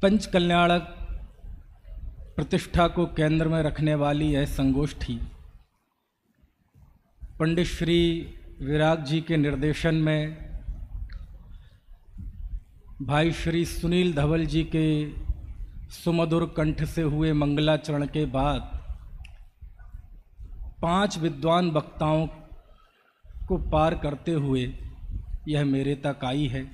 पंच कल्याणक प्रतिष्ठा को केंद्र में रखने वाली यह संगोष्ठी पंडित श्री विराग जी के निर्देशन में भाई श्री सुनील धवल जी के सुमधुर कंठ से हुए मंगलाचरण के बाद 5 विद्वान वक्ताओं को पार करते हुए यह मेरे तक आई है।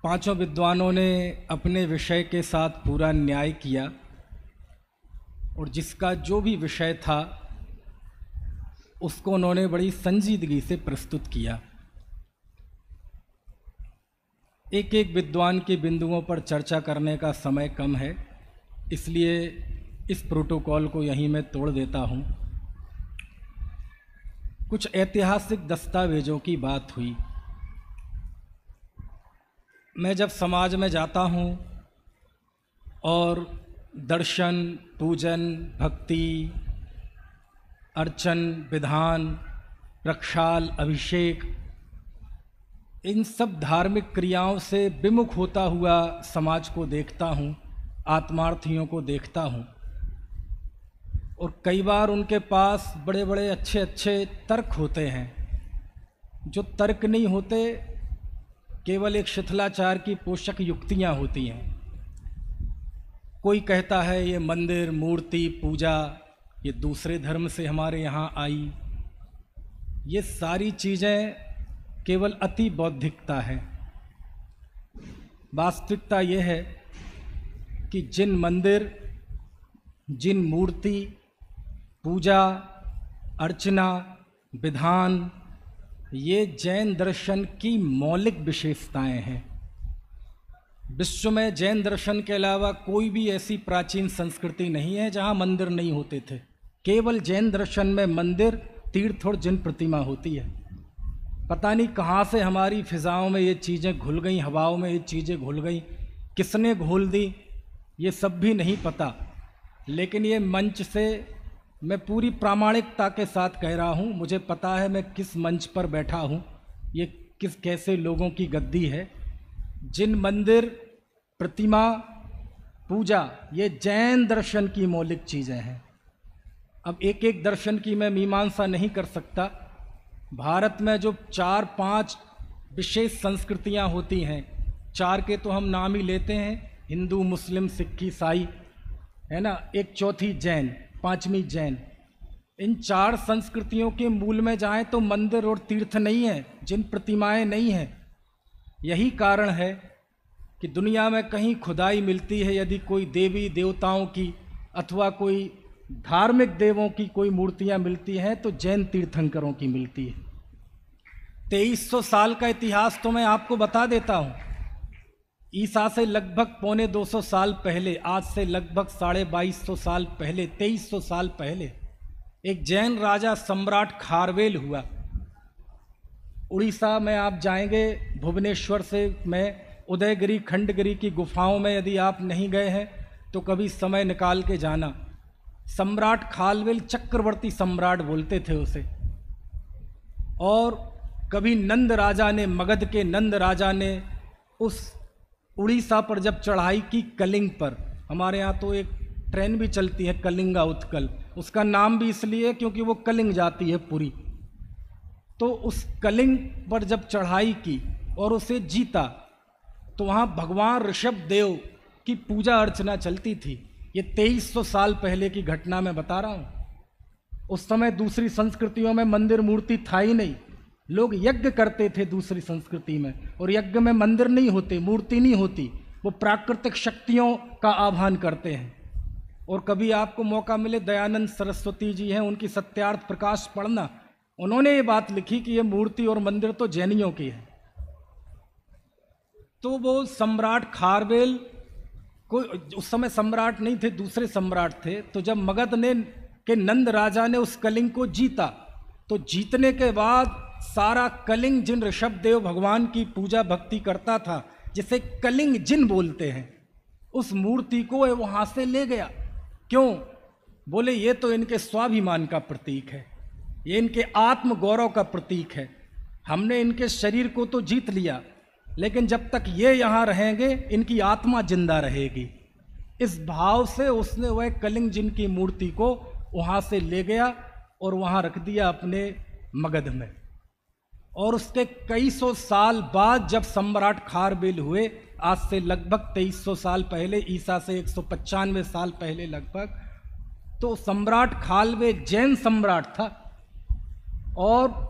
5 विद्वानों ने अपने विषय के साथ पूरा न्याय किया और जिसका जो भी विषय था उसको उन्होंने बड़ी संजीदगी से प्रस्तुत किया। एक एक विद्वान के बिंदुओं पर चर्चा करने का समय कम है, इसलिए इस प्रोटोकॉल को यहीं मैं तोड़ देता हूँ। कुछ ऐतिहासिक दस्तावेजों की बात हुई। मैं जब समाज में जाता हूँ और दर्शन, पूजन, भक्ति, अर्चन, विधान, प्रक्षाल, अभिषेक, इन सब धार्मिक क्रियाओं से विमुख होता हुआ समाज को देखता हूँ, आत्मार्थियों को देखता हूँ और कई बार उनके पास बड़े बड़े अच्छे अच्छे तर्क होते हैं। जो तर्क नहीं होते, केवल एक शिथिलाचार की पोषक युक्तियाँ होती हैं। कोई कहता है ये मंदिर, मूर्ति, पूजा ये दूसरे धर्म से हमारे यहाँ आई। ये सारी चीज़ें केवल अति बौद्धिकता है। वास्तविकता ये है कि जिन मंदिर, जिन मूर्ति, पूजा, अर्चना, विधान, ये जैन दर्शन की मौलिक विशेषताएं हैं। विश्व में जैन दर्शन के अलावा कोई भी ऐसी प्राचीन संस्कृति नहीं है जहाँ मंदिर नहीं होते थे। केवल जैन दर्शन में मंदिर, तीर्थ और जिन प्रतिमा होती है। पता नहीं कहाँ से हमारी फिजाओं में ये चीज़ें घुल गई, हवाओं में ये चीज़ें घुल गई, किसने घोल दी ये सब भी नहीं पता। लेकिन ये मंच से मैं पूरी प्रामाणिकता के साथ कह रहा हूँ, मुझे पता है मैं किस मंच पर बैठा हूँ, ये किस कैसे लोगों की गद्दी है। जिन मंदिर, प्रतिमा, पूजा, ये जैन दर्शन की मौलिक चीज़ें हैं। अब एक एक दर्शन की मैं मीमांसा नहीं कर सकता। भारत में जो 4-5 विशेष संस्कृतियाँ होती हैं, 4 के तो हम नाम ही लेते हैं, हिंदू, मुस्लिम, सिख, ईसाई, है ना, एक चौथी जैन, 5वीं जैन। इन 4 संस्कृतियों के मूल में जाएं तो मंदिर और तीर्थ नहीं है, जिन प्रतिमाएं नहीं हैं। यही कारण है कि दुनिया में कहीं खुदाई मिलती है, यदि कोई देवी देवताओं की अथवा कोई धार्मिक देवों की कोई मूर्तियां मिलती हैं तो जैन तीर्थंकरों की मिलती है। 2300 साल का इतिहास तो मैं आपको बता देता हूँ। ईसा से लगभग 250 साल पहले, आज से लगभग 2250 साल पहले, 2300 साल पहले एक जैन राजा सम्राट खारवेल हुआ। उड़ीसा में आप जाएंगे, भुवनेश्वर से मैं उदयगिरी, खंडगिरी की गुफाओं में यदि आप नहीं गए हैं तो कभी समय निकाल के जाना। सम्राट खारवेल, चक्रवर्ती सम्राट बोलते थे उसे। और कभी नंद राजा ने, मगध के नंद राजा ने उस उड़ीसा पर जब चढ़ाई की, कलिंग पर, हमारे यहाँ तो एक ट्रेन भी चलती है कलिंगा उत्कल, उसका नाम भी इसलिए क्योंकि वो कलिंग जाती है पूरी। तो उस कलिंग पर जब चढ़ाई की और उसे जीता तो वहाँ भगवान ऋषभ देव की पूजा अर्चना चलती थी। ये 2300 साल पहले की घटना मैं बता रहा हूँ। उस समय दूसरी संस्कृतियों में मंदिर, मूर्ति था ही नहीं। लोग यज्ञ करते थे दूसरी संस्कृति में, और यज्ञ में मंदिर नहीं होते, मूर्ति नहीं होती, वो प्राकृतिक शक्तियों का आह्वान करते हैं। और कभी आपको मौका मिले, दयानंद सरस्वती जी हैं, उनकी सत्यार्थ प्रकाश पढ़ना। उन्होंने ये बात लिखी कि ये मूर्ति और मंदिर तो जैनियों की है। तो वो सम्राट खारवेल, कोई उस समय सम्राट नहीं थे, दूसरे सम्राट थे। तो जब मगध के नंद राजा ने उस कलिंग को जीता, तो जीतने के बाद सारा कलिंग, जिन ऋषभ देव भगवान की पूजा भक्ति करता था, जिसे कलिंग जिन बोलते हैं, उस मूर्ति को वहां से ले गया। क्यों? बोले ये तो इनके स्वाभिमान का प्रतीक है, ये इनके आत्म गौरव का प्रतीक है। हमने इनके शरीर को तो जीत लिया, लेकिन जब तक ये यहाँ रहेंगे इनकी आत्मा जिंदा रहेगी। इस भाव से उसने वह कलिंग जिन की मूर्ति को वहाँ से ले गया और वहाँ रख दिया अपने मगध में। और उसके कई सौ साल बाद जब सम्राट खारवेल हुए, आज से लगभग 2300 साल पहले, ईसा से 195 साल पहले लगभग, तो सम्राट खारवेल जैन सम्राट था और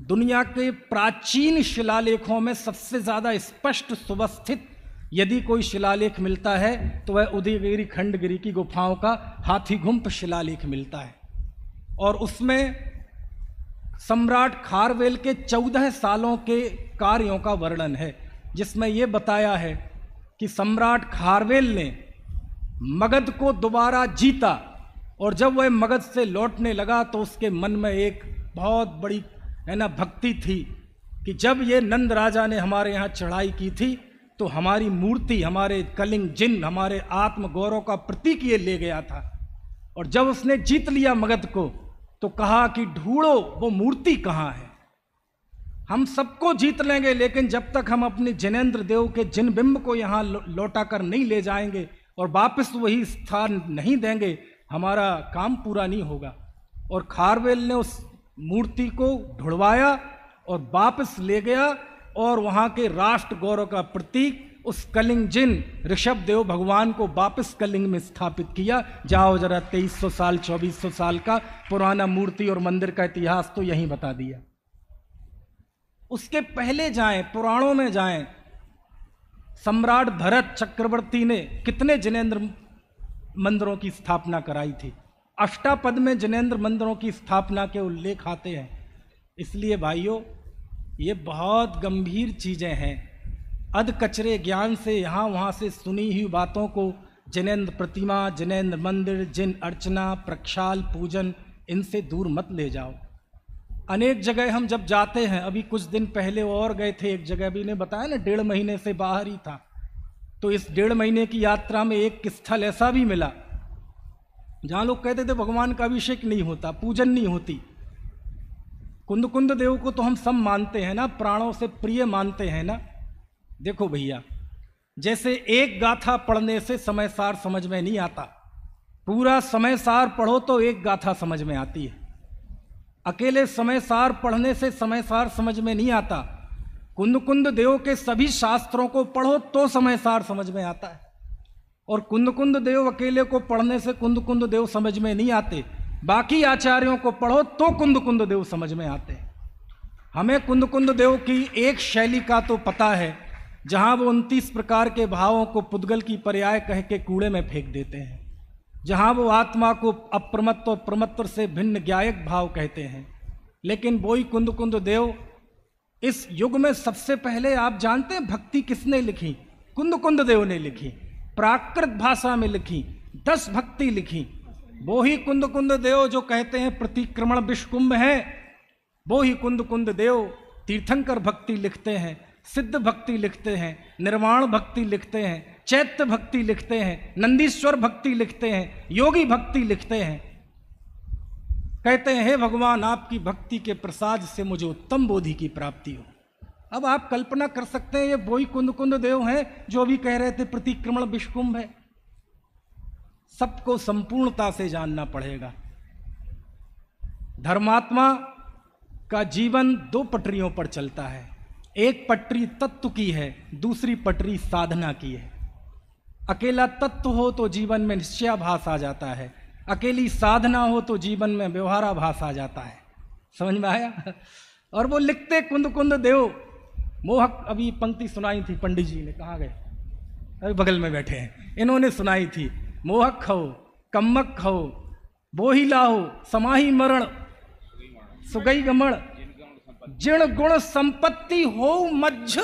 दुनिया के प्राचीन शिलालेखों में सबसे ज़्यादा स्पष्ट सुवस्थित यदि कोई शिलालेख मिलता है तो वह उदयगिरी खंडगिरी की गुफाओं का हाथीगुम्फ शिलालेख मिलता है। और उसमें सम्राट खारवेल के 14 सालों के कार्यों का वर्णन है, जिसमें यह बताया है कि सम्राट खारवेल ने मगध को दोबारा जीता और जब वह मगध से लौटने लगा तो उसके मन में एक बहुत बड़ी भक्ति थी कि जब ये नंद राजा ने हमारे यहाँ चढ़ाई की थी तो हमारी मूर्ति, हमारे कलिंग जिन, हमारे आत्म गौरव का प्रतीक ये ले गया था। और जब उसने जीत लिया मगध को तो कहा कि ढूंढो वो मूर्ति कहाँ है, हम सबको जीत लेंगे लेकिन जब तक हम अपने जिनेंद्र देव के जिन बिंब को यहाँ लौटा कर नहीं ले जाएंगे और वापस वही स्थान नहीं देंगे, हमारा काम पूरा नहीं होगा। और खारवेल ने उस मूर्ति को ढुड़वाया और वापस ले गया और वहाँ के राष्ट्र गौरव का प्रतीक उस कलिंग जिन ऋषभ देव भगवान को वापस कलिंग में स्थापित किया। जाओ जरा 2300 साल 2400 साल का पुराना मूर्ति और मंदिर का इतिहास तो यहीं बता दिया। उसके पहले जाएं, पुराणों में जाएं, सम्राट भरत चक्रवर्ती ने कितने जिनेंद्र मंदिरों की स्थापना कराई थी। अष्टापद में जिनेंद्र मंदिरों की स्थापना के उल्लेख आते हैं। इसलिए भाइयों, ये बहुत गंभीर चीज़ें हैं। अध कचरे ज्ञान से यहाँ वहाँ से सुनी हुई बातों को जिनेंद्र प्रतिमा, जिनेंद्र मंदिर, जिन अर्चना, प्रक्षाल पूजन, इनसे दूर मत ले जाओ। अनेक जगह हम जब जाते हैं, अभी कुछ दिन पहले और गए थे एक जगह, भी ने बताया ना 1.5 महीने से बाहर ही था, तो इस 1.5 महीने की यात्रा में एक स्थल ऐसा भी मिला जहाँ लोग कहते थे भगवान का अभिषेक नहीं होता, पूजन नहीं होती। कुंद देव को तो हम सब मानते हैं ना, प्राणों से प्रिय मानते हैं ना। देखो भैया, जैसे एक गाथा पढ़ने से समय सार समझ में नहीं आता, पूरा समय सार पढ़ो तो एक गाथा समझ में आती है। अकेले समय सार पढ़ने से समय सार समझ में नहीं आता, कुंद देव के सभी शास्त्रों को पढ़ो तो समय सार समझ में आता है। और कुंद देव अकेले को पढ़ने से कुंद देव समझ में नहीं आते, बाकी आचार्यों को पढ़ो तो कुंद देव समझ में आते हैं। हमें कुंद देव की एक शैली का तो पता है, जहाँ वो 29 प्रकार के भावों को पुद्गल की पर्याय कह के कूड़े में फेंक देते हैं, जहाँ वो आत्मा को अप्रमत्त और प्रमत्त से भिन्न ज्ञायक भाव कहते हैं। लेकिन वही कुंद देव इस युग में सबसे पहले, आप जानते हैं भक्ति किसने लिखी? कुंद देव ने लिखी, प्राकृत भाषा में लिखी, 10 भक्ति लिखी। वो ही कुंद देव जो कहते हैं प्रतिक्रमण विश्वकुंभ है, वो ही कुंद देव तीर्थंकर भक्ति लिखते हैं, सिद्ध भक्ति लिखते हैं, निर्वाण भक्ति लिखते हैं, चैत्य भक्ति लिखते हैं, नंदीश्वर भक्ति लिखते हैं, योगी भक्ति लिखते हैं। कहते हैं हे भगवान, आपकी भक्ति के प्रसाद से मुझे उत्तम बोधि की प्राप्ति हो। अब आप कल्पना कर सकते हैं, ये वही कुंद देव हैं जो अभी कह रहे थे प्रतिक्रमण विश्वकुंभ है। सबको संपूर्णता से जानना पड़ेगा। धर्मात्मा का जीवन 2 पटरियों पर चलता है। एक पटरी तत्व की है, दूसरी पटरी साधना की है। अकेला तत्व हो तो जीवन में निश्चयाभास आ जाता है, अकेली साधना हो तो जीवन में व्यवहाराभास आ जाता है। समझ में आया? और वो लिखते कुंद देव मोहक, अभी पंक्ति सुनाई थी पंडित जी ने, कहाँ गए? अभी बगल में बैठे हैं, इन्होंने सुनाई थी, मोहक खो कम्मक खो बोही लाहो समाही मरण सुगई गमण जिण गुण संपत्ति हो मज्झ।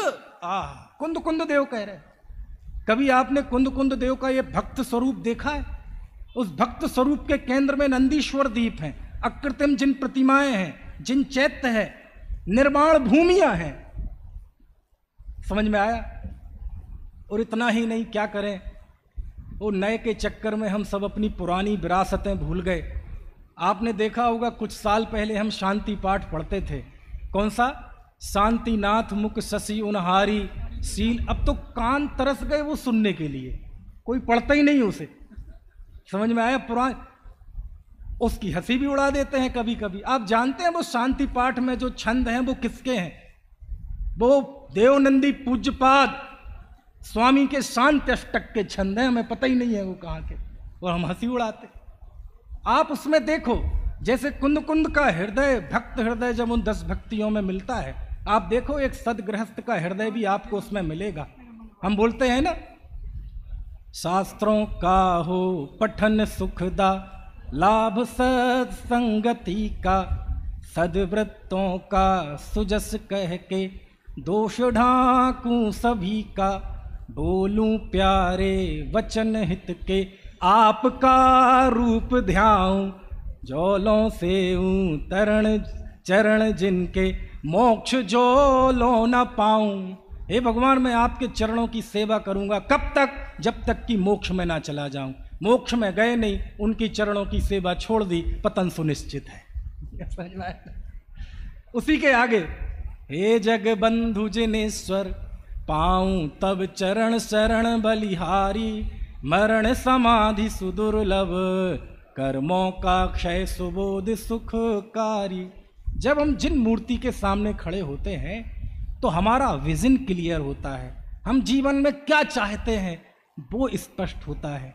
कुंद देव कह रहे। कभी आपने कुंद देव का ये भक्त स्वरूप देखा है? उस भक्त स्वरूप के केंद्र में नंदीश्वर दीप हैं, अकृत्रिम जिन प्रतिमाएं हैं, जिन चैत्य है, निर्माण भूमियां हैं। समझ में आया? और इतना ही नहीं, क्या करें, वो नए के चक्कर में हम सब अपनी पुरानी विरासतें भूल गए। आपने देखा होगा कुछ साल पहले हम शांति पाठ पढ़ते थे। कौन सा? शांतिनाथ मुख शशि उनहारी शील, अब तो कान तरस गए वो सुनने के लिए, कोई पढ़ता ही नहीं उसे। समझ में आया? पुराण उसकी हंसी भी उड़ा देते हैं कभी कभी। आप जानते हैं वो शांति पाठ में जो छंद हैं वो किसके हैं? वो देवनंदी पूज्यपाद स्वामी के शांति अष्टक के छंद हैं, हमें पता ही नहीं है वो कहाँ के, और हम हंसी उड़ाते। आप उसमें देखो, जैसे कुंद कुंद का हृदय, भक्त हृदय जब उन 10 भक्तियों में मिलता है, आप देखो एक सदगृहस्थ का हृदय भी आपको उसमें मिलेगा। हम बोलते हैं ना, शास्त्रों का हो पठन सुखदा, लाभ सत्संगति का, सद्वृत्तों का सुजस कह के, दोष ढांकूं सभी का, बोलूं प्यारे वचन हित के, आपका रूप ध्याऊं, जोलों से तरण चरण जिनके, मोक्ष जोलो न पाऊं। हे भगवान, मैं आपके चरणों की सेवा करूंगा कब तक? जब तक कि मोक्ष में ना चला जाऊं। मोक्ष में गए नहीं, उनकी चरणों की सेवा छोड़ दी, पतन सुनिश्चित है। उसी के आगे, हे जग बंधु जिनेश्वर, पाऊं तब चरण शरण बलिहारी, मरण समाधि सुदुर्लभ, कर्मों का क्षय सुबोध सुखकारी। जब हम जिन मूर्ति के सामने खड़े होते हैं तो हमारा विजन क्लियर होता है, हम जीवन में क्या चाहते हैं वो स्पष्ट होता है।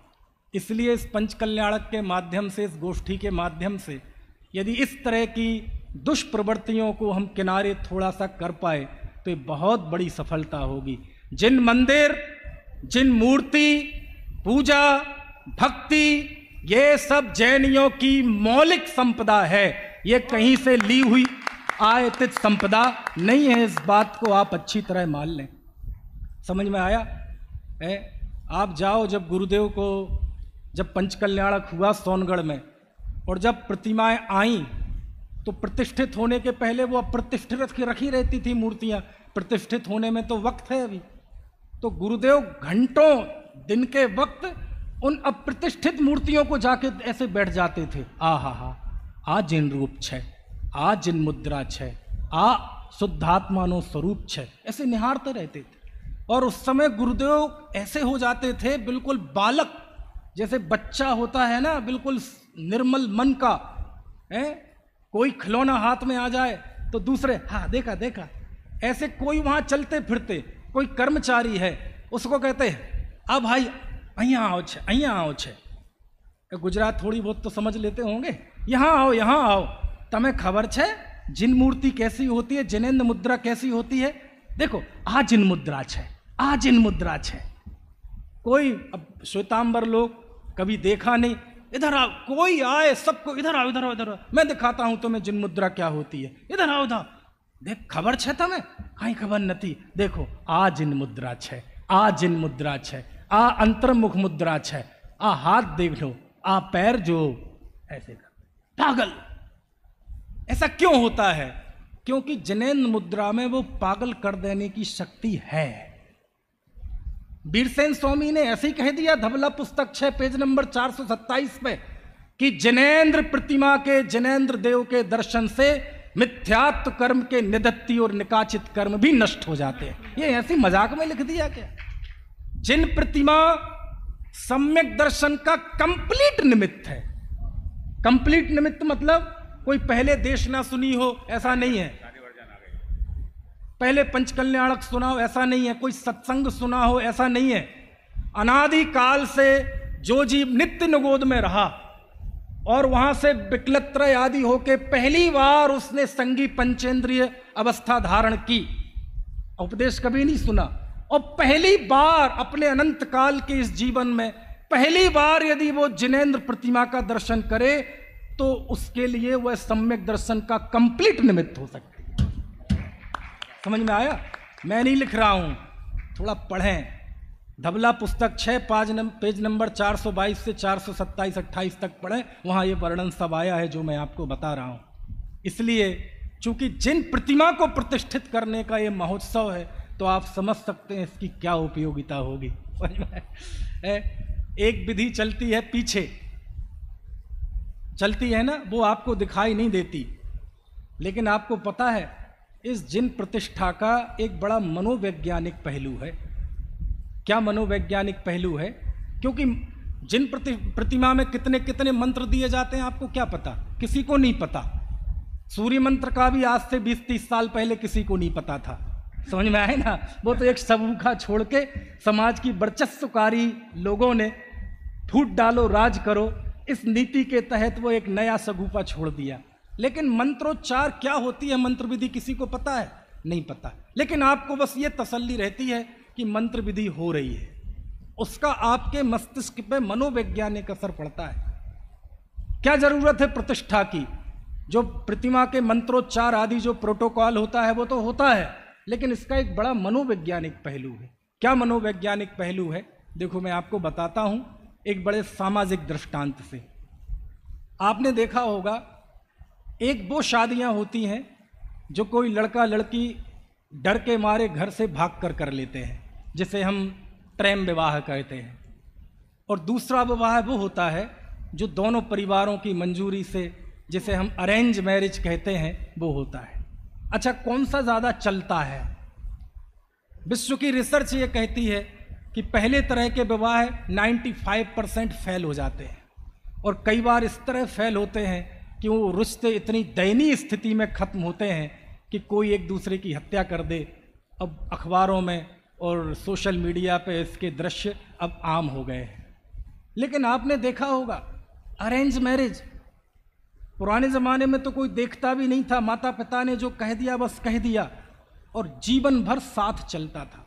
इसलिए इस पंचकल्याणक के माध्यम से, इस गोष्ठी के माध्यम से, यदि इस तरह की दुष्प्रवृत्तियों को हम किनारे थोड़ा सा कर पाए तो ये बहुत बड़ी सफलता होगी। जिन मंदिर, जिन मूर्ति, पूजा, भक्ति, ये सब जैनियों की मौलिक संपदा है, ये कहीं से ली हुई आयतित संपदा नहीं है। इस बात को आप अच्छी तरह मान लें। समझ में आया है? आप जाओ, जब गुरुदेव को, जब पंचकल्याणक हुआ सोनगढ़ में, और जब प्रतिमाएं आई तो प्रतिष्ठित होने के पहले वो अप्रतिष्ठित रखी रहती थी मूर्तियां, प्रतिष्ठित होने में तो वक्त है अभी। तो गुरुदेव घंटों दिन के वक्त उन अप्रतिष्ठित मूर्तियों को जाके ऐसे बैठ जाते थे। आ हा, आ जिन रूप छे, आ जिन मुद्रा छे, आ शुद्धात्मानो स्वरूप छे, ऐसे निहारते रहते थे। और उस समय गुरुदेव ऐसे हो जाते थे, बिल्कुल बालक जैसे बच्चा होता है ना, बिल्कुल निर्मल मन का है। कोई खिलौना हाथ में आ जाए तो दूसरे, हाँ देखा देखा, ऐसे कोई वहां चलते फिरते कोई कर्मचारी है, उसको कहते हैं, अब भाई अहियाँ आओ छे, अहियाँ आओ छे। गुजरात थोड़ी बहुत तो समझ लेते होंगे। यहाँ आओ, यहाँ आओ, तमें खबर छे जिन मूर्ति कैसी होती है, जिनेंद्र मुद्रा कैसी होती है? देखो, आ जिन मुद्रा छे, आ जिन मुद्रा छे। कोई अब श्वेतांबर लोग कभी देखा नहीं, इधर आओ, कोई आए, सबको इधर आओ, इधर आओ, इधर आओ, मैं दिखाता हूं तुम्हें जिन मुद्रा क्या होती है, इधर आओ, इधर देख, खबर छे तमें? कहीं खबर नथी। देखो, आ जिन मुद्रा छे, आ जिन मुद्रा छे, आ अंतर्मुख मुद्रा छे, आ हाथ देख लो, आ पैर जो ऐसे कर। पागल! ऐसा क्यों होता है? क्योंकि जिनेंद्र मुद्रा में वो पागल कर देने की शक्ति है। बीरसेन स्वामी ने ऐसे ही कह दिया, धबला पुस्तक 6 पेज नंबर 427 पे, कि जिनेंद्र प्रतिमा के, जिनेंद्र देव के दर्शन से मिथ्यात्व कर्म के निदत्ति और निकाचित कर्म भी नष्ट हो जाते हैं। ये ऐसी मजाक में लिख दिया क्या? जिन प्रतिमा सम्यक दर्शन का कंप्लीट निमित्त है। कंप्लीट निमित्त मतलब कोई पहले देश ना सुनी हो, ऐसा नहीं है। पहले पंचकल्याणक सुना हो, ऐसा नहीं है। कोई सत्संग सुना हो, ऐसा नहीं है। अनादि काल से जो जीव नित्य निगोद में रहा और वहां से विकलत्रय आदि होके पहली बार उसने संगी पंचेंद्रिय अवस्था धारण की, उपदेश कभी नहीं सुना, और पहली बार अपने अनंत काल के इस जीवन में पहली बार यदि वो जिनेंद्र प्रतिमा का दर्शन करे तो उसके लिए वह सम्यक दर्शन का कंप्लीट निमित्त हो सकती है। समझ में आया? मैं नहीं लिख रहा हूं, थोड़ा पढ़ें। धबला पुस्तक 6 पेज नंबर 422 से 427-28 तक पढ़ें, वहां ये वर्णन सब आया है जो मैं आपको बता रहा हूं। इसलिए चूंकि जिन प्रतिमा को प्रतिष्ठित करने का ये महोत्सव है, तो आप समझ सकते हैं इसकी क्या उपयोगिता होगी। एक विधि चलती है पीछे, चलती है ना, वो आपको दिखाई नहीं देती, लेकिन आपको पता है इस जिन प्रतिष्ठा का एक बड़ा मनोवैज्ञानिक पहलू है। क्या मनोवैज्ञानिक पहलू है? क्योंकि जिन प्रतिमा में कितने कितने मंत्र दिए जाते हैं आपको क्या पता? किसी को नहीं पता। सूर्य मंत्र का भी आज से 20-30 साल पहले किसी को नहीं पता था। समझ में आए ना? वो तो एक सबूखा छोड़ के समाज की वर्चस्वकारी लोगों ने फूट डालो राज करो, इस नीति के तहत वो एक नया सगुफा छोड़ दिया। लेकिन मंत्रोच्चार क्या होती है, मंत्र विधि किसी को पता है? नहीं पता। लेकिन आपको बस ये तसल्ली रहती है कि मंत्र विधि हो रही है, उसका आपके मस्तिष्क पे मनोवैज्ञानिक असर पड़ता है। क्या जरूरत है प्रतिष्ठा की? जो प्रतिमा के मंत्रोच्चार आदि जो प्रोटोकॉल होता है वो तो होता है, लेकिन इसका एक बड़ा मनोवैज्ञानिक पहलू है। क्या मनोवैज्ञानिक पहलू है? देखो मैं आपको बताता हूं एक बड़े सामाजिक दृष्टांत से। आपने देखा होगा एक वो शादियां होती हैं जो कोई लड़का लड़की डर के मारे घर से भाग कर लेते हैं, जिसे हम प्रेम विवाह कहते हैं। और दूसरा विवाह वो होता है जो दोनों परिवारों की मंजूरी से, जिसे हम अरेंज मैरिज कहते हैं, वो होता है। अच्छा, कौन सा ज़्यादा चलता है? विश्व की रिसर्च ये कहती है कि पहले तरह के विवाह 95% फेल हो जाते हैं, और कई बार इस तरह फेल होते हैं कि वो रिश्ते इतनी दयनीय स्थिति में ख़त्म होते हैं कि कोई एक दूसरे की हत्या कर दे। अब अखबारों में और सोशल मीडिया पे इसके दृश्य अब आम हो गए हैं। लेकिन आपने देखा होगा अरेंज मैरिज पुराने ज़माने में तो कोई देखता भी नहीं था, माता पिता ने जो कह दिया बस कह दिया, और जीवन भर साथ चलता था।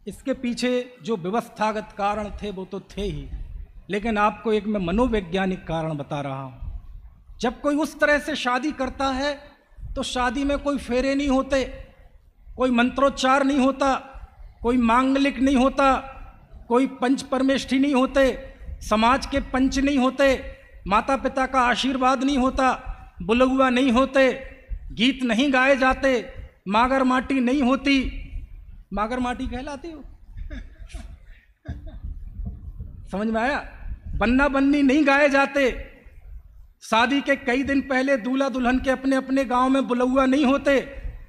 इसके पीछे जो व्यवस्थागत कारण थे वो तो थे ही, लेकिन आपको एक मैं मनोवैज्ञानिक कारण बता रहा हूँ। जब कोई उस तरह से शादी करता है तो शादी में कोई फेरे नहीं होते, कोई मंत्रोच्चार नहीं होता, कोई मांगलिक नहीं होता, कोई पंच परमेष्ठी नहीं होते, समाज के पंच नहीं होते, माता पिता का आशीर्वाद नहीं होता, बुलगुआ नहीं होते, गीत नहीं गाए जाते, मागर माटी नहीं होती। मागर माटी कहलाती हो? समझ में आया? बन्ना बन्नी नहीं गाए जाते। शादी के कई दिन पहले दूल्हा दुल्हन के अपने अपने गांव में बुलगुआ नहीं होते,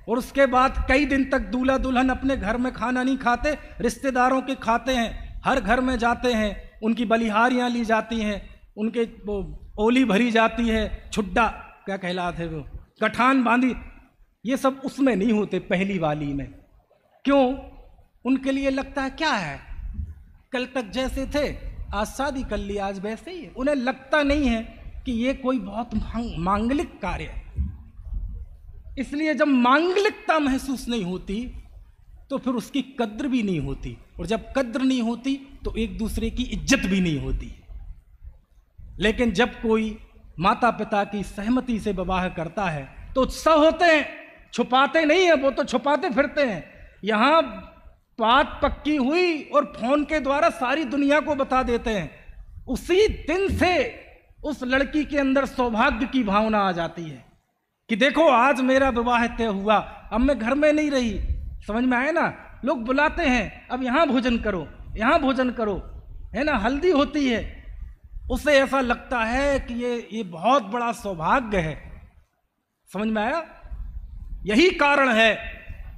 और उसके बाद कई दिन तक दूल्हा दुल्हन अपने घर में खाना नहीं खाते, रिश्तेदारों के खाते हैं। हर घर में जाते हैं, उनकी बलिहारियां ली जाती हैं, उनके वो ओली भरी जाती है, छुड्डा क्या कहलाते वो, गठान बांधी, ये सब उसमें नहीं होते पहली वाली में। क्यों? उनके लिए लगता है क्या है, कल तक जैसे थे आज शादी कर ली, आज वैसे ही है। उन्हें लगता नहीं है कि ये कोई बहुत मांगलिक कार्य है। इसलिए जब मांगलिकता महसूस नहीं होती तो फिर उसकी कद्र भी नहीं होती, और जब कद्र नहीं होती तो एक दूसरे की इज्जत भी नहीं होती। लेकिन जब कोई माता पिता की सहमति से विवाह करता है तो उत्सव होते हैं, छुपाते नहीं है, वो तो छुपाते फिरते हैं। यहां बात पक्की हुई और फोन के द्वारा सारी दुनिया को बता देते हैं। उसी दिन से उस लड़की के अंदर सौभाग्य की भावना आ जाती है कि देखो आज मेरा विवाह तय हुआ, अब मैं घर में नहीं रही। समझ में आए ना? लोग बुलाते हैं, अब यहाँ भोजन करो, यहाँ भोजन करो, है ना, हल्दी होती है। उसे ऐसा लगता है कि ये बहुत बड़ा सौभाग्य है। समझ में आया? यही कारण है,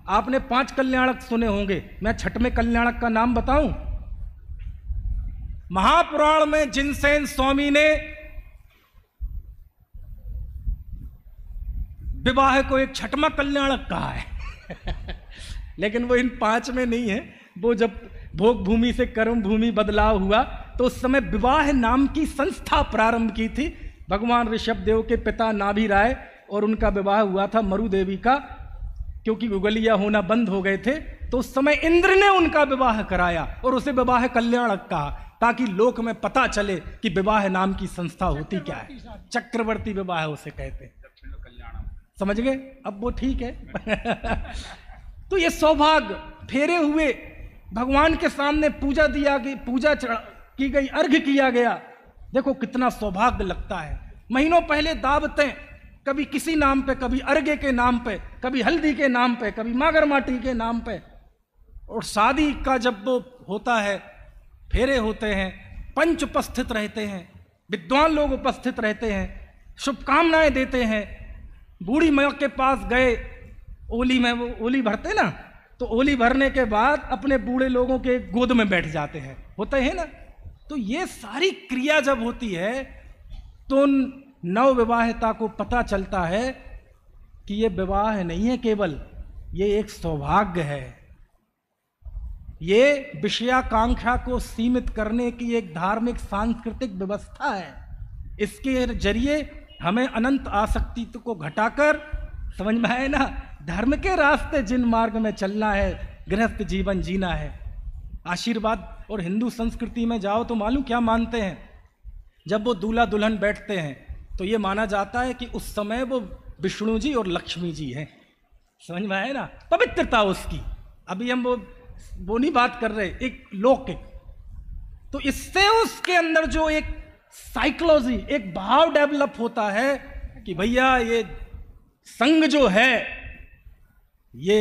आपने 5 कल्याणक सुने होंगे, मैं छठवें कल्याणक का नाम बताऊं। महापुराण में जिनसेन स्वामी ने विवाह को एक छठवां कल्याणक कहा है लेकिन वो इन 5 में नहीं है। वो जब भोग भूमि से कर्म भूमि बदलाव हुआ तो उस समय विवाह नाम की संस्था प्रारंभ की थी भगवान ऋषभदेव के पिता नाभि राय, और उनका विवाह हुआ था मरु देवी का, क्योंकि उगलिया होना बंद हो गए थे। तो उस समय इंद्र ने उनका विवाह कराया और उसे विवाह कल्याणक कहा, ताकि लोक में पता चले कि विवाह नाम की संस्था होती क्या है। चक्रवर्ती विवाह उसे कहते हैं। समझ गए? अब वो ठीक है तो ये सौभाग्य फेरे हुए, भगवान के सामने पूजा दिया गई, पूजा की गई, अर्घ्य किया गया। देखो कितना सौभाग्य लगता है। महीनों पहले दावतें, कभी किसी नाम पे, कभी अर्घ्य के नाम पे, कभी हल्दी के नाम पे, कभी मागर माटी के नाम पे। और शादी का जब वो होता है, फेरे होते हैं, पंच उपस्थित रहते हैं, विद्वान लोग उपस्थित रहते हैं, शुभकामनाएं देते हैं। बूढ़ी माँ के पास गए ओली में वो ओली भरते ना, तो ओली भरने के बाद अपने बूढ़े लोगों के गोद में बैठ जाते हैं, होते हैं ना। तो ये सारी क्रिया जब होती है तो नवविवाहिता को पता चलता है कि ये विवाह नहीं है केवल, ये एक सौभाग्य है, ये विषयाकांक्षा को सीमित करने की एक धार्मिक सांस्कृतिक व्यवस्था है। इसके जरिए हमें अनंत आसक्ति को घटाकर, समझ में आए ना, धर्म के रास्ते जिन मार्ग में चलना है, गृहस्थ जीवन जीना है, आशीर्वाद। और हिंदू संस्कृति में जाओ तो मालूम क्या मानते हैं, जब वो दूल्हा दुल्हन बैठते हैं तो ये माना जाता है कि उस समय वो विष्णु जी और लक्ष्मी जी हैं, समझ में आए ना, पवित्रता उसकी। अभी हम वो नहीं बात कर रहे, एक लौकिक। तो इससे उसके अंदर जो एक साइकोलॉजी, एक भाव डेवलप होता है कि भैया ये संग जो है ये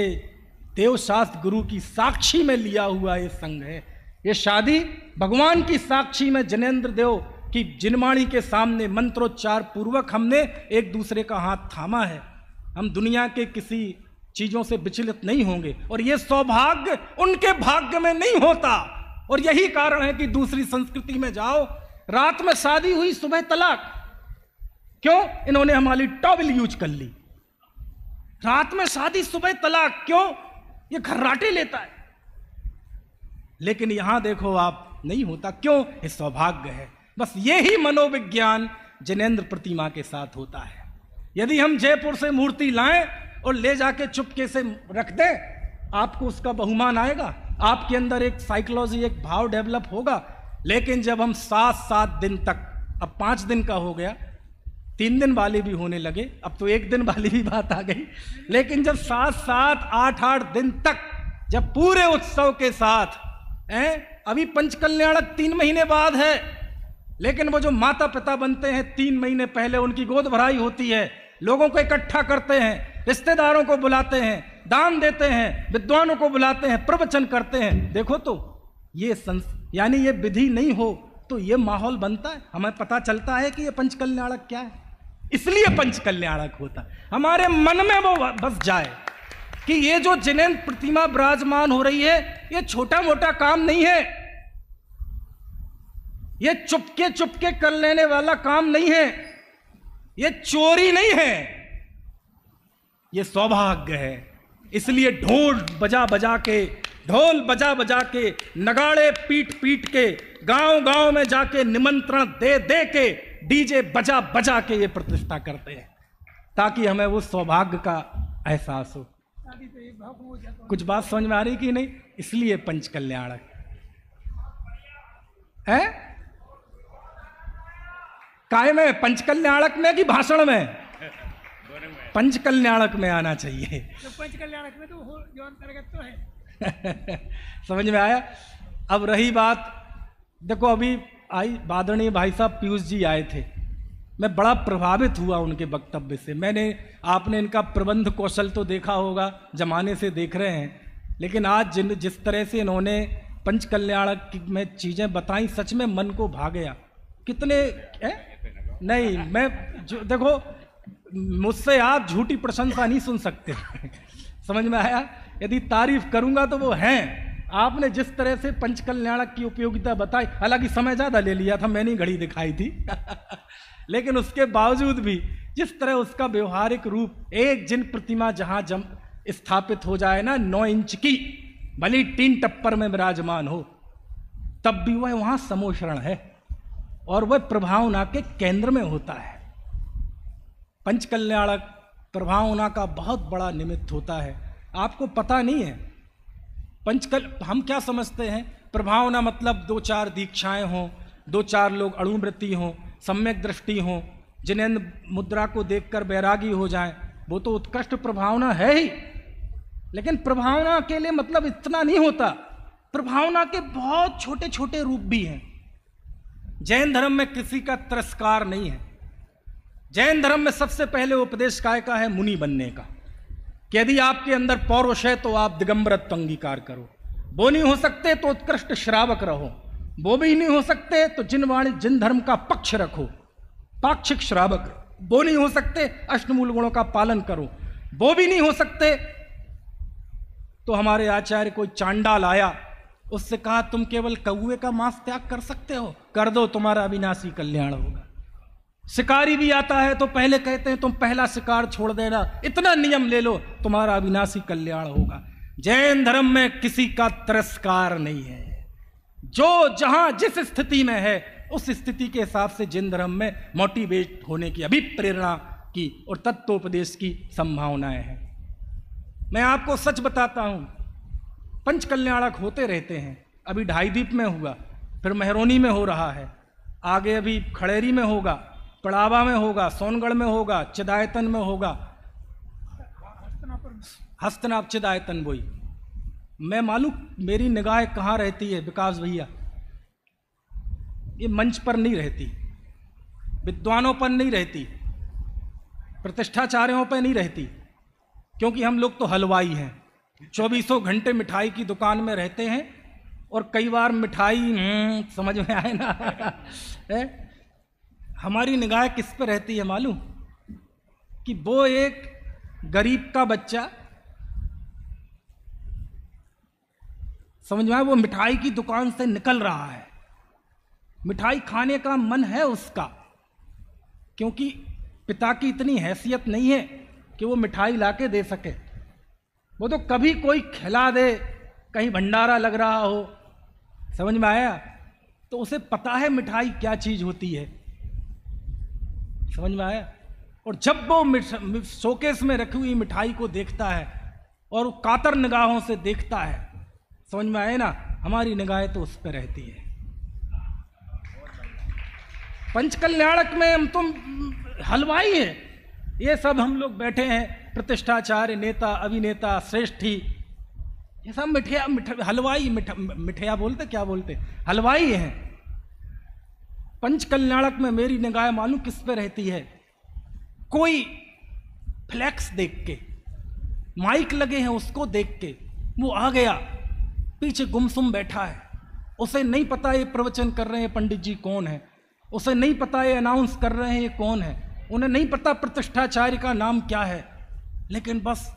देवशास्त्र गुरु की साक्षी में लिया हुआ ये संग है, ये शादी भगवान की साक्षी में जनेंद्र देव की जिनवाणी के सामने मंत्रोच्चार पूर्वक हमने एक दूसरे का हाथ थामा है। हम दुनिया के किसी चीजों से विचलित नहीं होंगे, और ये सौभाग्य उनके भाग्य में नहीं होता। और यही कारण है कि दूसरी संस्कृति में जाओ, रात में शादी हुई, सुबह तलाक। क्यों? इन्होंने हमारी टॉवल यूज कर ली। रात में शादी, सुबह तलाक, क्यों? ये खर्राटे लेता है। लेकिन यहां देखो आप, नहीं होता। क्यों? ये सौभाग्य है। बस यही मनोविज्ञान जिनेंद्र प्रतिमा के साथ होता है। यदि हम जयपुर से मूर्ति लाएं और ले जाके चुपके से रख दें, आपको उसका बहुमान आएगा, आपके अंदर एक साइकोलॉजी, एक भाव डेवलप होगा। लेकिन जब हम 7-7 दिन तक, अब 5 दिन का हो गया, 3 दिन वाले भी होने लगे, अब तो 1 दिन वाली भी बात आ गई, लेकिन जब 7-7, 8-8 दिन तक, जब पूरे उत्सव के साथ अभी पंचकल्याणक 3 महीने बाद है, लेकिन वो जो माता पिता बनते हैं 3 महीने पहले उनकी गोद भराई होती है, लोगों को इकट्ठा करते हैं, रिश्तेदारों को बुलाते हैं, दान देते हैं, विद्वानों को बुलाते हैं, प्रवचन करते हैं। देखो तो ये यानी ये विधि नहीं हो तो ये माहौल बनता है, हमें पता चलता है कि ये पंचकल्याणक क्या है। इसलिए पंचकल्याणक होता, हमारे मन में वो बस जाए कि ये जो जिनेंद्र प्रतिमा विराजमान हो रही है, ये छोटा मोटा काम नहीं है, ये चुपके चुपके कर लेने वाला काम नहीं है, ये चोरी नहीं है, ये सौभाग्य है। इसलिए ढोल बजा बजा के, नगाड़े पीट पीट के, गांव गांव में जाके निमंत्रण दे दे के, डीजे बजा बजा के ये प्रतिष्ठा करते हैं, ताकि हमें वो सौभाग्य का एहसास हो। कुछ बात समझ में आ रही कि नहीं? इसलिए पंचकल्याणक है। काय में? पंचकल्याणक में कि भाषण में? पंचकल्याणक में आना चाहिए। तो पंचकल्याणक में तो जो अंतर्गत तो है। समझ में आया? अब रही बात, देखो अभी आई बादरणीय भाई साहब पीयूष जी आए थे, मैं बड़ा प्रभावित हुआ उनके वक्तव्य से। आपने इनका प्रबंध कौशल तो देखा होगा, जमाने से देख रहे हैं, लेकिन आज जिस तरह से इन्होंने पंचकल्याणक में चीजें बताई, सच में मन को भा गया। कितने नहीं, मैं देखो, मुझसे आप झूठी प्रशंसा नहीं सुन सकते। समझ में आया? यदि तारीफ करूंगा तो वो हैं। आपने जिस तरह से पंचकल्याणक की उपयोगिता बताई, हालांकि समय ज्यादा ले लिया था, मैंने घड़ी दिखाई थी लेकिन उसके बावजूद भी जिस तरह उसका व्यवहारिक रूप, एक जिन प्रतिमा जहां स्थापित हो जाए ना 9 इंच की, भली 3 टप्पर में विराजमान हो, तब भी वह वहां समोषण है और वह प्रभावना के केंद्र में होता है। पंचकल्याणक प्रभावना का बहुत बड़ा निमित्त होता है। आपको पता नहीं है हम क्या समझते हैं? प्रभावना मतलब 2-4 दीक्षाएं हों, 2-4 लोग अणुवृत्ति हों, सम्यक दृष्टि हों, जिनेंद्र मुद्रा को देखकर बैरागी हो जाएं, वो तो उत्कृष्ट प्रभावना है ही। लेकिन प्रभावना के लिए मतलब इतना नहीं होता, प्रभावना के बहुत छोटे छोटे रूप भी हैं। जैन धर्म में किसी का तिरस्कार नहीं है। जैन धर्म में सबसे पहले उपदेश काय का है? मुनि बनने का, कि यदि आपके अंदर पौरुष है तो आप दिगंबरत्व अंगीकार करो। वो नहीं हो सकते तो उत्कृष्ट श्रावक रहो, वो भी नहीं हो सकते तो जिन धर्म का पक्ष रखो, पाक्षिक श्रावक। वो नहीं हो सकते अष्टमूल गुणों का पालन करो, वो भी नहीं हो सकते तो हमारे आचार्य कोई चांडाल आया, उससे कहा तुम केवल कौवे का मांस त्याग कर सकते हो, कर दो, तुम्हारा अविनाशी कल्याण होगा। शिकारी भी आता है तो पहले कहते हैं तुम पहला शिकार छोड़ देना, इतना नियम ले लो, तुम्हारा अविनाशी कल्याण होगा। जैन धर्म में किसी का तिरस्कार नहीं है। जो जहां जिस स्थिति में है उस स्थिति के हिसाब से जैन धर्म में मोटिवेट होने की, अभिप्रेरणा की और तत्वोपदेश की संभावनाएं हैं। मैं आपको सच बताता हूं, पंच कल्याणक होते रहते हैं। अभी ढाईदीप में हुआ, फिर मेहरौनी में हो रहा है, आगे अभी खड़ेरी में होगा, पड़ावा में होगा, सोनगढ़ में होगा, चिदायतन में होगा, हस्तनाप चिदायतन। वही मैं मालूम मेरी निगाह कहाँ रहती है विकास भैया, ये मंच पर नहीं रहती, विद्वानों पर नहीं रहती, प्रतिष्ठाचार्यों पर नहीं रहती, क्योंकि हम लोग तो हलवाई हैं, 24 घंटे मिठाई की दुकान में रहते हैं। और कई बार मिठाई समझ में आए ना है? हमारी निगाह किस पे रहती है मालूम? कि वो एक गरीब का बच्चा, समझ में आए, वो मिठाई की दुकान से निकल रहा है, मिठाई खाने का मन है उसका, क्योंकि पिता की इतनी हैसियत नहीं है कि वो मिठाई लाके दे सके। वो तो कभी कोई खिला दे, कहीं भंडारा लग रहा हो, समझ में आया, तो उसे पता है मिठाई क्या चीज होती है, समझ में आया। और जब वो शोकेस में रखी हुई मिठाई को देखता है और कातर निगाहों से देखता है, समझ में आए ना, हमारी निगाहें तो उस पर रहती है। पंचकल्याणक में हम तुम हलवाई हैं, ये सब हम लोग बैठे हैं, प्रतिष्ठाचार्य, नेता, अभिनेता, श्रेष्ठी, ये सब हलवाई, मिठिया बोलते, क्या बोलते, हलवाई हैं। पंचकल्याणक में मेरी निगाह मालूम किस पे रहती है? कोई फ्लैक्स देख के, माइक लगे हैं उसको देख के, वो आ गया, पीछे गुमसुम बैठा है, उसे नहीं पता ये प्रवचन कर रहे हैं पंडित जी कौन है, उसे नहीं पता ये अनाउंस कर रहे हैं ये कौन है, उन्हें नहीं पता प्रतिष्ठाचार्य का नाम क्या है, लेकिन बस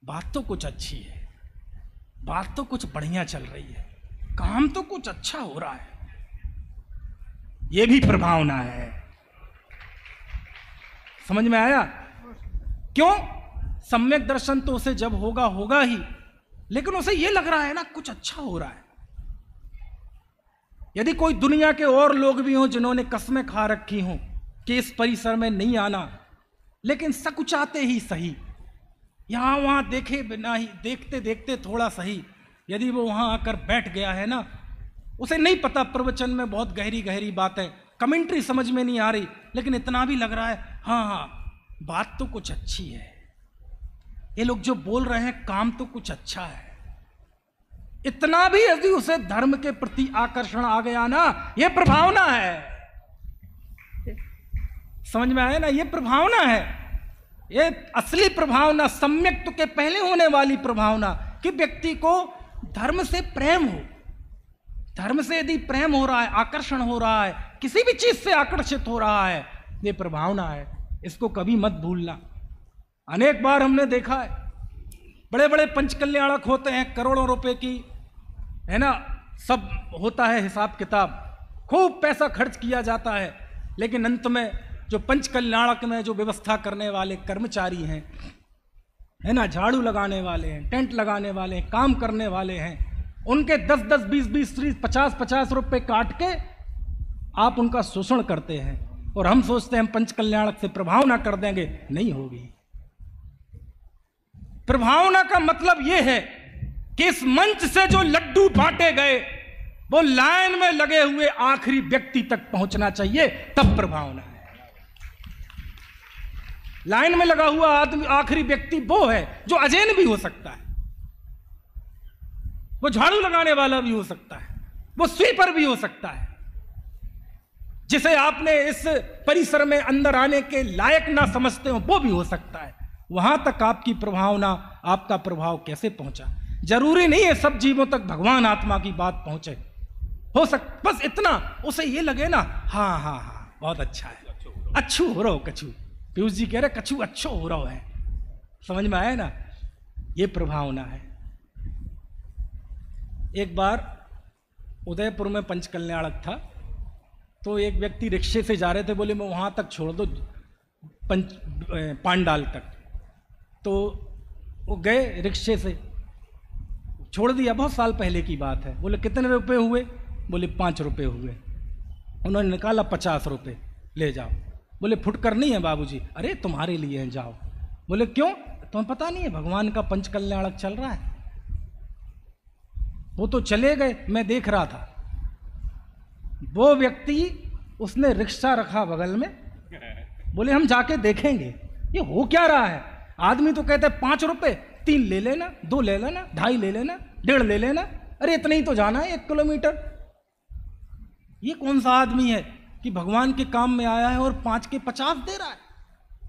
बात तो कुछ अच्छी है, बात तो कुछ बढ़िया चल रही है, काम तो कुछ अच्छा हो रहा है। ये भी प्रभावना है, समझ में आया? क्यों? सम्यक दर्शन तो उसे जब होगा होगा ही, लेकिन उसे ये लग रहा है ना कुछ अच्छा हो रहा है। यदि कोई दुनिया के और लोग भी हों जिन्होंने कस्में खा रखी हों कि इस परिसर में नहीं आना, लेकिन सकुचाते ही सही, यहां वहां देखे बिना ही, देखते देखते थोड़ा सही, यदि वो वहां आकर बैठ गया है ना, उसे नहीं पता प्रवचन में बहुत गहरी गहरी बात है, कमेंट्री समझ में नहीं आ रही, लेकिन इतना भी लग रहा है हाँ हाँ बात तो कुछ अच्छी है, ये लोग जो बोल रहे हैं काम तो कुछ अच्छा है। इतना भी यदि उसे धर्म के प्रति आकर्षण आ गया ना, ये प्रभावना है, समझ में आया ना, ये प्रभावना है, ये असली प्रभावना, सम्यक्त्व के पहले होने वाली प्रभावना कि व्यक्ति को धर्म से प्रेम हो। धर्म से यदि प्रेम हो रहा है, आकर्षण हो रहा है, किसी भी चीज से आकर्षित हो रहा है, ये प्रभावना है, इसको कभी मत भूलना। अनेक बार हमने देखा है, बड़े बड़े पंचकल्याणक होते हैं, करोड़ों रुपए की, है ना, सब होता है हिसाब किताब, खूब पैसा खर्च किया जाता है, लेकिन अंत में जो पंचकल्याणक में जो व्यवस्था करने वाले कर्मचारी हैं, है ना, झाड़ू लगाने वाले हैं, टेंट लगाने वाले हैं, काम करने वाले हैं, उनके 10-10, 20-20, 30, 50-50 रुपए काट के आप उनका शोषण करते हैं, और हम सोचते हैं हम पंचकल्याणक से प्रभावना कर देंगे, नहीं होगी। प्रभावना का मतलब यह है कि इस मंच से जो लड्डू बांटे गए वो लाइन में लगे हुए आखिरी व्यक्ति तक पहुंचना चाहिए, तब प्रभावना है। लाइन में लगा हुआ आदमी, आखिरी व्यक्ति वो है जो अजैन भी हो सकता है, वो झाड़ू लगाने वाला भी हो सकता है, वो स्वीपर भी हो सकता है, जिसे आपने इस परिसर में अंदर आने के लायक ना समझते हो वो भी हो सकता है। वहां तक आपकी प्रभावना, आपका प्रभाव कैसे पहुंचा? जरूरी नहीं है सब जीवों तक भगवान आत्मा की बात पहुंचे, हो बस इतना उसे ये लगे ना, हाँ हाँ हाँ बहुत अच्छा है, अच्छू हो रहा हो कछू, पीयूष जी कह रहे कछू अच्छो हो रहा है, समझ में आया ना, ये प्रभावना है। एक बार उदयपुर में पंचकल्याणक था, तो एक व्यक्ति रिक्शे से जा रहे थे, बोले मैं वहाँ तक छोड़ दो पांडाल तक। तो वो गए रिक्शे से, छोड़ दिया, बहुत साल पहले की बात है। बोले कितने रुपए हुए? बोले 5 रुपये हुए। उन्होंने निकाला 50 रुपये, ले जाओ। बोले फुटकर नहीं है बाबूजी। अरे तुम्हारे लिए है, जाओ। बोले क्यों? तुम्हें पता नहीं है भगवान का पंचकल्याणक चल रहा है? वो तो चले गए, मैं देख रहा था। वो व्यक्ति, उसने रिक्शा रखा बगल में, बोले हम जाके देखेंगे ये हो क्या रहा है। आदमी तो कहते हैं 5 रुपये, 3 ले लेना, 2 ले लेना, 2.5 ले लेना, 1.5 ले लेना। अरे इतना ही तो जाना है 1 किलोमीटर। ये कौन सा आदमी है कि भगवान के काम में आया है और 5 के 50 दे रहा है?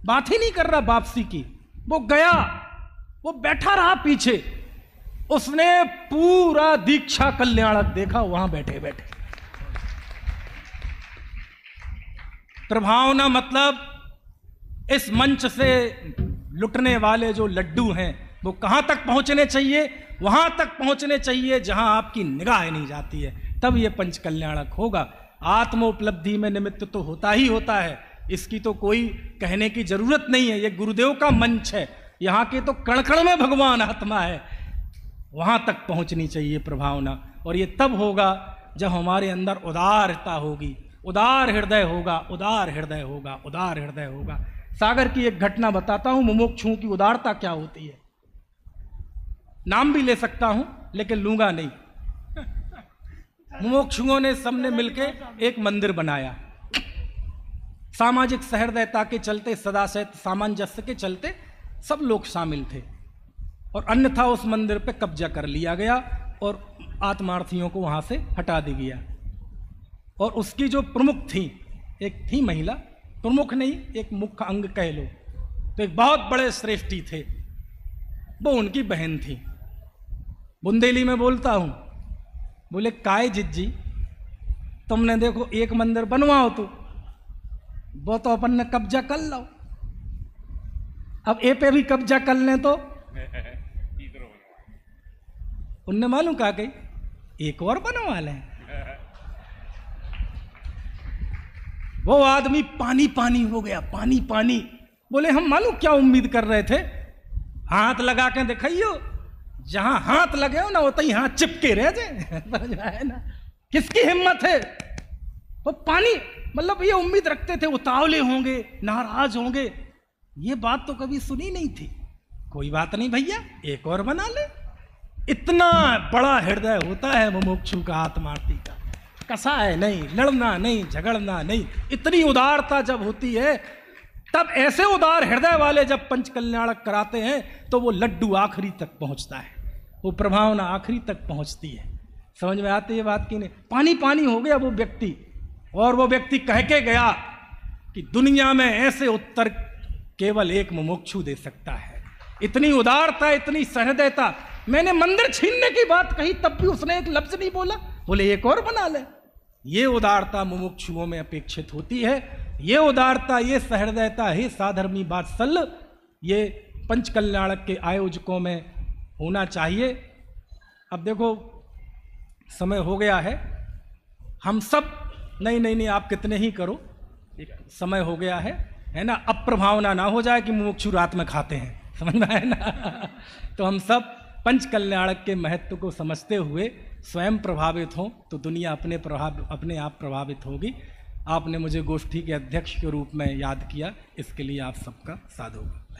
बात ही नहीं कर रहा वापसी की। वो गया, वो बैठा रहा पीछे, उसने पूरा दीक्षा कल्याणक देखा वहां बैठे बैठे। प्रभावना मतलब इस मंच से लुटने वाले जो लड्डू हैं वो कहां तक पहुंचने चाहिए? वहां तक पहुंचने चाहिए जहां आपकी निगाह नहीं जाती है, तब ये पंचकल्याणक होगा। आत्मोपलब्धि में निमित्त तो होता ही होता है, इसकी तो कोई कहने की जरूरत नहीं है। ये गुरुदेव का मंच है, यहाँ के तो कण कण में भगवान आत्मा है। वहां तक पहुंचनी चाहिए प्रभावना, और ये तब होगा जब हमारे अंदर उदारता होगी, उदार हृदय होगा, उदार हृदय होगा, उदार हृदय होगा। सागर की एक घटना बताता हूं, मुमुक्षुओं की उदारता क्या होती है। नाम भी ले सकता हूं लेकिन लूंगा नहीं। मुमुक्षुओं ने सबने मिलकर एक मंदिर बनाया। सामाजिक सहृदयता के चलते, सदासहित सामंजस्य के चलते सब लोग शामिल थे, और अन्यथा उस मंदिर पे कब्जा कर लिया गया और आत्मार्थियों को वहां से हटा दिया गया। और उसकी जो प्रमुख थी, एक थी महिला, प्रमुख नहीं एक मुख्य अंग कह लो, तो एक बहुत बड़े श्रेष्ठी थे, वो उनकी बहन थी। बुंदेली में बोलता हूं, बोले काय जिज्जी तुमने देखो एक मंदिर बनवाओ, तो वो तो अपन ने कब्जा कर लो, अब ए पे भी कब्जा कर लें तो उनने मालूम कहा कि एक और बनवा लें। वो आदमी पानी पानी हो गया, पानी पानी। बोले हम मालूम क्या उम्मीद कर रहे थे, हाथ लगा के दिखाइयो, जहां हाथ लगे हो ना उतना ही हाथ चिपके रह जाए ना। किसकी हिम्मत है? वो पानी, मतलब ये उम्मीद रखते थे उतावले होंगे, नाराज होंगे। ये बात तो कभी सुनी नहीं थी। कोई बात नहीं भैया, एक और बना ले। इतना बड़ा हृदय होता है मुमुक्षु का, आत्मार्थी का। कसा है नहीं, लड़ना नहीं, झगड़ना नहीं। इतनी उदारता जब होती है, तब ऐसे उदार हृदय वाले जब पंचकल्याणक कराते हैं तो वो लड्डू आखिरी तक पहुंचता है, वो प्रभावना आखिरी तक पहुंचती है। समझ में आती है बात की नहीं? पानी पानी हो गया वो व्यक्ति, और वो व्यक्ति कह के गया कि दुनिया में ऐसे उत्तर केवल एक मुमुक्षु दे सकता है। इतनी उदारता, इतनी सहृदयता। मैंने मंदिर छीनने की बात कही, तब भी उसने एक लफ्ज नहीं बोला, बोले एक और बना ले। ये उदारता मुमुक्षुओं में अपेक्षित होती है। ये उदारता, ये सहृदयता, हे साधर्मी वात्सल्य, ये पंचकल्याणक के आयोजकों में होना चाहिए। अब देखो समय हो गया है, हम सब नहीं आप कितने ही करो, एक समय हो गया है ना। अब प्रभावना ना हो जाए कि मुमुक्षु रात में खाते हैं, समझ में आया ना। तो हम सब पंचकल्याणक के महत्व को समझते हुए स्वयं प्रभावित हों तो दुनिया अपने आप प्रभावित होगी। आपने मुझे गोष्ठी के अध्यक्ष के रूप में याद किया, इसके लिए आप सबका साधुवाद।